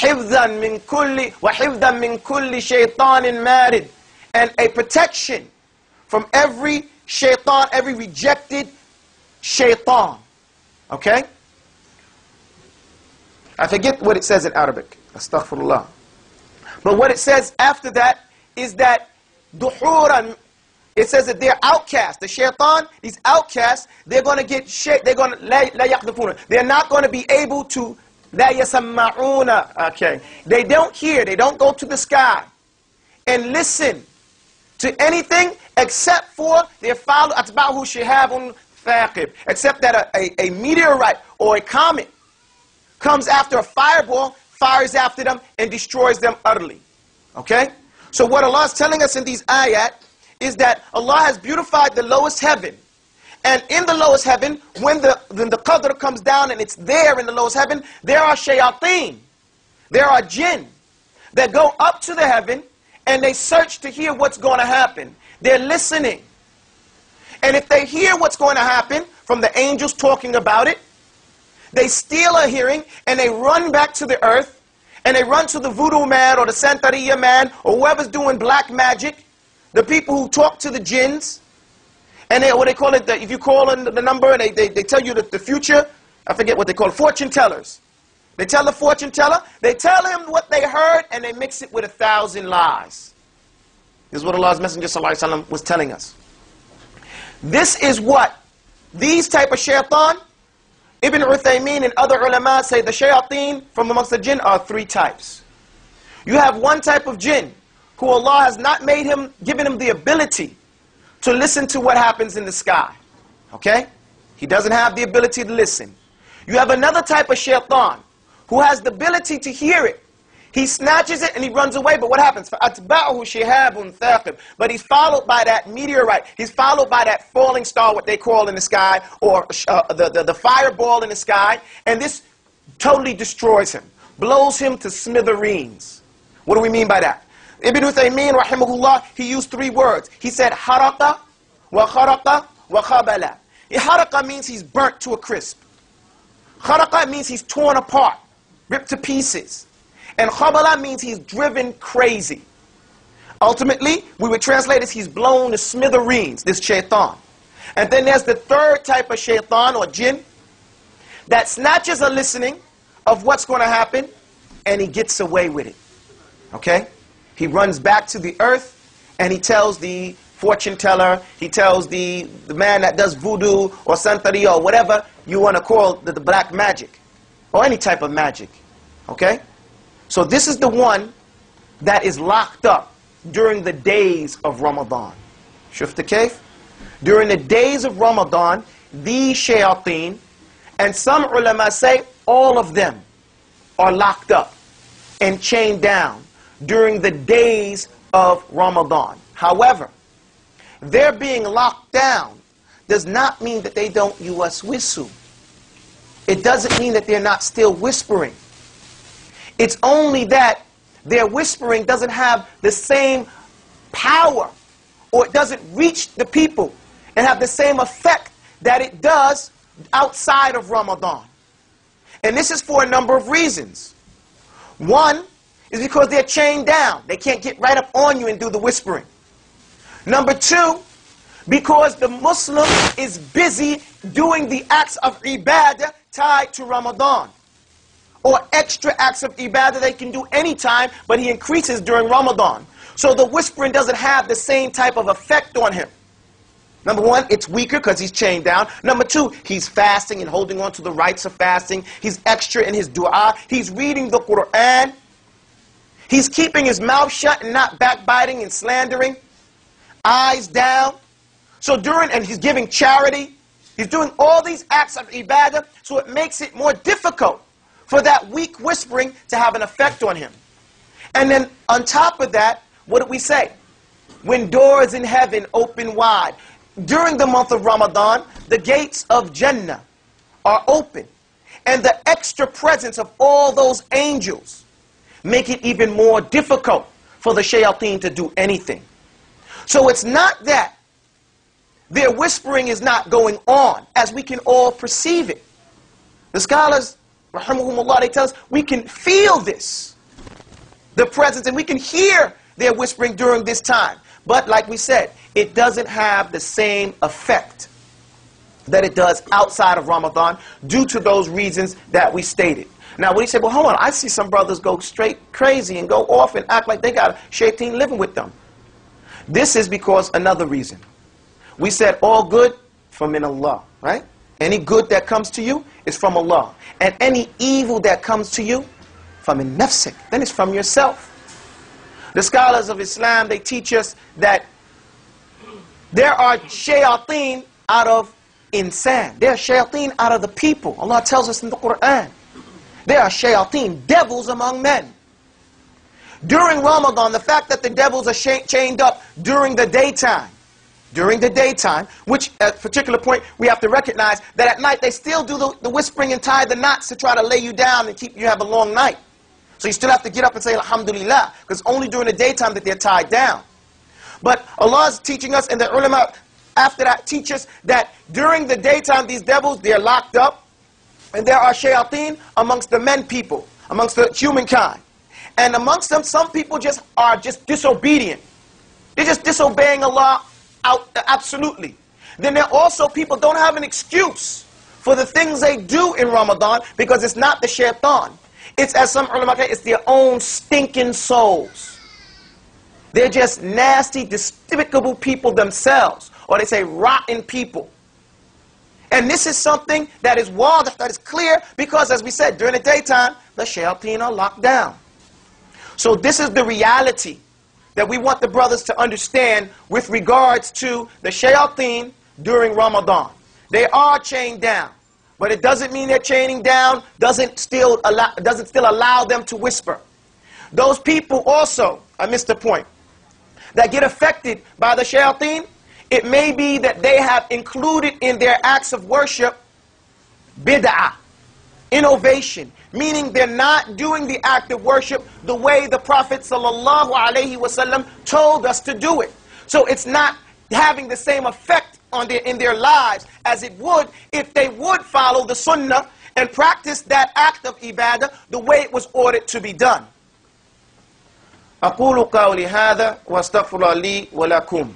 حفظا من كل وحفظا من كل شيطان مارد, and a protection from every shaitan, every rejected shaitan. Okay? I forget what it says in Arabic. Astaghfirullah. But what it says after that is that duhuran, it says that they're outcasts. The shaitan, these outcasts, they're going to get they're going to la yaqdifuna. They're not going to be able to la yasammauna. Okay. They don't hear, they don't go to the sky and listen to anything except for their follow atba'hu shihabun thaqib, except that a meteorite or a comet comes after a fireball, fires after them and destroys them utterly. Okay? So what Allah is telling us in these ayat is that Allah has beautified the lowest heaven. And in the lowest heaven, when the qadr comes down and it's there in the lowest heaven, there are shayateen, there are jinn that go up to the heaven and they search to hear what's going to happen. They're listening. And if they hear what's going to happen from the angels talking about it, they steal a hearing and they run back to the earth and they run to the voodoo man or the Santeria man or whoever's doing black magic, the people who talk to the jinns, and what they call it, if you call in the number and they tell you the future, I forget what they call it, fortune tellers. They tell the fortune teller, they tell him what they heard and they mix it with 1,000 lies. This is what Allah's Messenger ﷺ was telling us. This is what these type of shaitan, Ibn Uthaymeen and other ulama say the shayateen from amongst the jinn are 3 types. You have one type of jinn who Allah has not made him, given him the ability to listen to what happens in the sky. Okay? He doesn't have the ability to listen. You have another type of shaitan who has the ability to hear it. He snatches it and he runs away, but what happens? فَأَتْبَعُهُ شِهَابٌ ثَاقِبٌ. But he's followed by that meteorite. He's followed by that falling star, what they call in the sky, or the fireball in the sky, and this totally destroys him, blows him to smithereens. What do we mean by that? Ibn Uthaymeen, rahimahullah, he used 3 words. He said, haraqa, wa kharaqa, wa khabala. Haraqa means he's burnt to a crisp. Kharaqa means he's torn apart, ripped to pieces. And khabala means he's driven crazy. Ultimately, we would translate as he's blown to smithereens, this shaitan. And then there's the 3rd type of shaitan or jinn that snatches a listening of what's going to happen and he gets away with it. Okay? He runs back to the earth and he tells the fortune teller, he tells the man that does voodoo or santeria or whatever you want to call the black magic or any type of magic. Okay? So this is the one that is locked up during the days of Ramadan. Shufta kayf? During the days of Ramadan, these shayateen, and some ulama say all of them are locked up and chained down during the days of Ramadan. However, their being locked down does not mean that they don't yuwaswisu. It doesn't mean that they're not still whispering. It's only that their whispering doesn't have the same power, or it doesn't reach the people and have the same effect that it does outside of Ramadan. And this is for a number of reasons. One is because they're chained down. They can't get right up on you and do the whispering. Number 2, because the Muslim is busy doing the acts of ibadah tied to Ramadan, or extra acts of ibadah they can do anytime, but he increases during Ramadan. So the whispering doesn't have the same type of effect on him. Number 1, it's weaker because he's chained down. Number 2, he's fasting and holding on to the rites of fasting. He's extra in his dua. He's reading the Quran. He's keeping his mouth shut and not backbiting and slandering. Eyes down. So and he's giving charity. He's doing all these acts of ibadah, so it makes it more difficult for that weak whispering to have an effect on him. And then on top of that, what did we say? When doors in heaven open wide. During the month of Ramadan, the gates of Jannah are open. And the extra presence of all those angels make it even more difficult for the shayateen to do anything. So it's not that their whispering is not going on, as we can all perceive it. The scholars, rahimahumullah, they tell us we can feel this, the presence, and we can hear their whispering during this time. But like we said, it doesn't have the same effect that it does outside of Ramadan due to those reasons that we stated. Now, when he said, well, hold on, I see some brothers go straight crazy and go off and act like they got a shaitan living with them. This is because another reason. We said all good from in Allah, right? Any good that comes to you is from Allah. And any evil that comes to you, from in nafsik, then it's from yourself. The scholars of Islam, they teach us that there are shayateen out of insan. There are shayateen out of the people. Allah tells us in the Quran. There are shayateen, devils among men. During Ramadan, the fact that the devils are chained up during the daytime, which at a particular point we have to recognize that at night they still do the whispering and tie the knots to try to lay you down and keep you have a long night. So you still have to get up and say alhamdulillah, because only during the daytime that they're tied down. But Allah is teaching us, and the ulama after that teach us that during the daytime these devils, they're locked up, and there are shayateen amongst the men people, amongst the humankind. And amongst them, some people are disobedient. They're just disobeying Allah absolutely. Then there are also people don't have an excuse for the things they do in Ramadan, because it's not the shaitan. It's, as some ulama say, it's their own stinking souls. They're just nasty, despicable people themselves. Or they say rotten people. And this is something that is wadah, that is clear, because as we said, during the daytime, the shayateen are locked down. So this is the reality that we want the brothers to understand with regards to the shayateen during Ramadan. They are chained down. But it doesn't mean they're chaining down, doesn't still allow them to whisper. Those people also, I missed the point, that get affected by the shayateen, it may be that they have included in their acts of worship bid'ah, innovation, meaning they're not doing the act of worship the way the Prophet ﷺ told us to do it. So it's not having the same effect in their lives as it would if they would follow the sunnah and practice that act of ibadah the way it was ordered to be done. أقول قولي هذا وأستغفر الله لي ولكم.